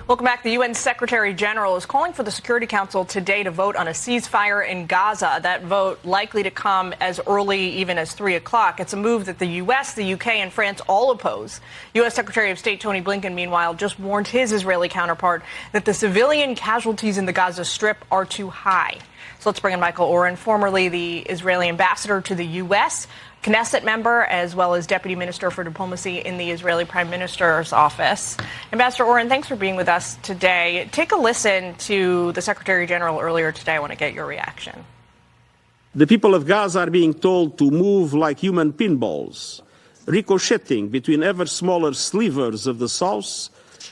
Welcome back. The UN Secretary General is calling for the Security Council today to vote on a ceasefire in Gaza. That vote likely to come as early even as 3 o'clock. It's a move that the U.S., the U.K. and France all oppose. U.S. Secretary of State Tony Blinken, meanwhile, just warned his Israeli counterpart that the civilian casualties in the Gaza Strip are too high. So let's bring in Michael Oren, formerly the Israeli ambassador to the U.S., Knesset member, as well as Deputy Minister for Diplomacy in the Israeli Prime Minister's office. Ambassador Oren, thanks for being with us today. Take a listen to the Secretary General earlier today. I want to get your reaction. The people of Gaza are being told to move like human pinballs, ricocheting between ever smaller slivers of the South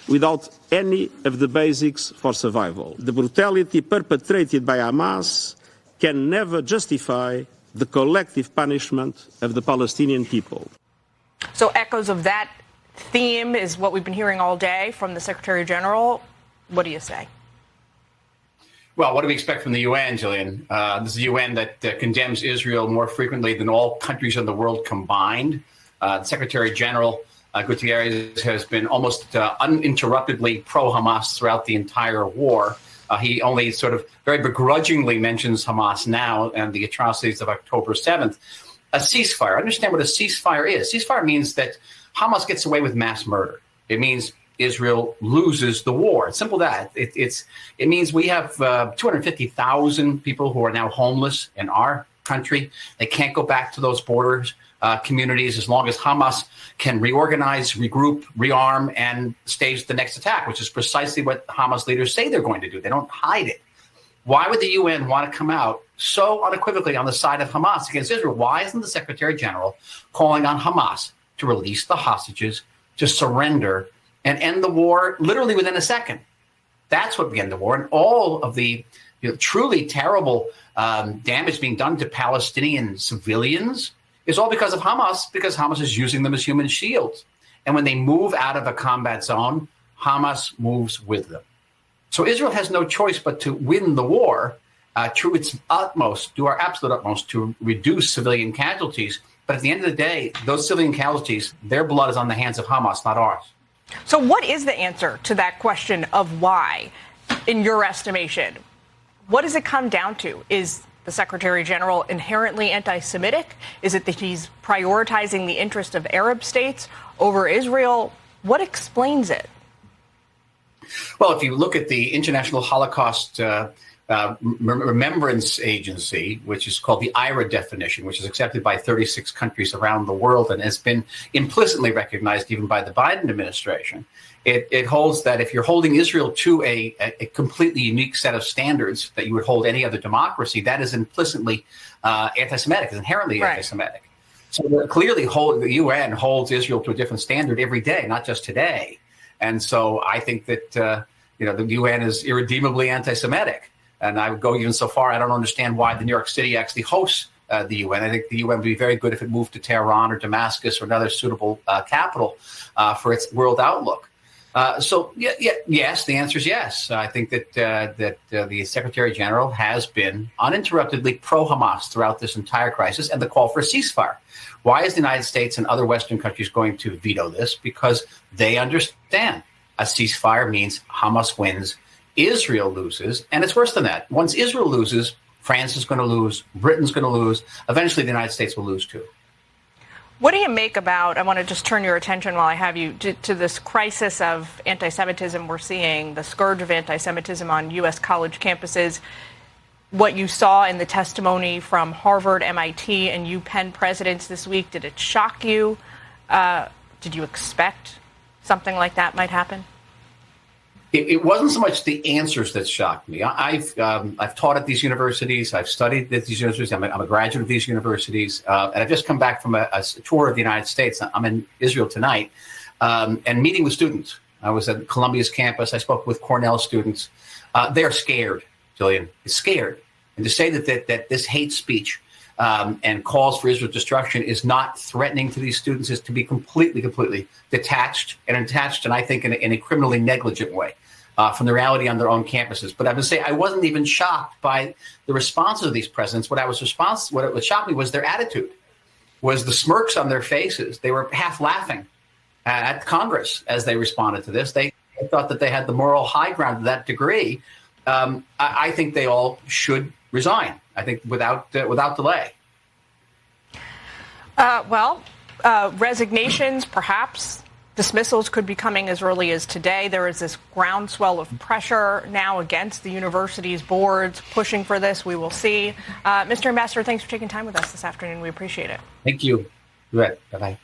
without any of the basics for survival. The brutality perpetrated by Hamas can never justify the collective punishment of the Palestinian people. So echoes of that theme is what we've been hearing all day from the Secretary General. What do you say? Well, what do we expect from the UN, Jillian? This is the UN that condemns Israel more frequently than all countries in the world combined. The Secretary General, Guterres, has been almost uninterruptedly pro-Hamas throughout the entire war. He only sort of very begrudgingly mentions Hamas now and the atrocities of October 7th. A ceasefire. Understand what a ceasefire is. Ceasefire means that Hamas gets away with mass murder. It means Israel loses the war. It's simple that. It means we have 250,000 people who are now homeless in our country. They can't go back to those borders. Communities as long as Hamas can reorganize, regroup, rearm, and stage the next attack, which is precisely what Hamas leaders say they're going to do. They don't hide it. Why would the UN want to come out so unequivocally on the side of Hamas against Israel? Why isn't the Secretary General calling on Hamas to release the hostages, to surrender, and end the war literally within a second? That's what began the war. And all of the truly terrible damage being done to Palestinian civilians is all because of Hamas, because Hamas is using them as human shields. And when they move out of a combat zone, Hamas moves with them. So Israel has no choice but to win the war to its utmost, do our absolute utmost to reduce civilian casualties. But at the end of the day, those civilian casualties, their blood is on the hands of Hamas, not ours. So what is the answer to that question of why, in your estimation? What does it come down to? Is the Secretary General inherently anti-Semitic? Is it that he's prioritizing the interest of Arab states over Israel? What explains it? Well, if you look at the International Holocaust Remembrance Agency, which is called the IRA definition, which is accepted by 36 countries around the world and has been implicitly recognized even by the Biden administration, it holds that if you're holding Israel to a completely unique set of standards that you would hold any other democracy, that is implicitly anti-Semitic, is inherently right. Anti-Semitic. So clearly the UN holds Israel to a different standard every day, not just today. And so I think that the UN is irredeemably anti-Semitic. And I would go even so far, I don't understand why the New York City actually hosts the UN. I think the UN would be very good if it moved to Tehran or Damascus or another suitable capital for its world outlook. Yes, the answer is yes. I think that the Secretary General has been uninterruptedly pro-Hamas throughout this entire crisis and the call for a ceasefire. Why is the United States and other Western countries going to veto this? Because they understand a ceasefire means Hamas wins, Israel loses, and it's worse than that. Once Israel loses, France is going to lose, Britain's going to lose, eventually the United States will lose too. What do you make about, I want to just turn your attention while I have you, to this crisis of anti-Semitism we're seeing, the scourge of anti-Semitism on U.S. college campuses, what you saw in the testimony from Harvard, MIT, and UPenn presidents this week? Did it shock you? Did you expect something like that might happen? It wasn't so much the answers that shocked me. I've taught at these universities. I've studied at these universities. I'm a graduate of these universities. And I've just come back from a tour of the United States. I'm in Israel tonight and meeting with students. I was at Columbia's campus. I spoke with Cornell students. They're scared, Jillian. They're scared. And to say that this hate speech and calls for Israel's destruction is not threatening to these students is to be completely detached, and I think in a criminally negligent way from the reality on their own campuses. But I would say I wasn't even shocked by the responses of these presidents. What shocked me was their attitude, was the smirks on their faces. They were half laughing at Congress as they responded to this. They I thought that they had the moral high ground to that degree. I think they all should resign. I think without delay. Resignations, perhaps. Dismissals could be coming as early as today. There is this groundswell of pressure now against the university's boards pushing for this. We will see. Mr. Ambassador, thanks for taking time with us this afternoon. We appreciate it. Thank you. Bye-bye.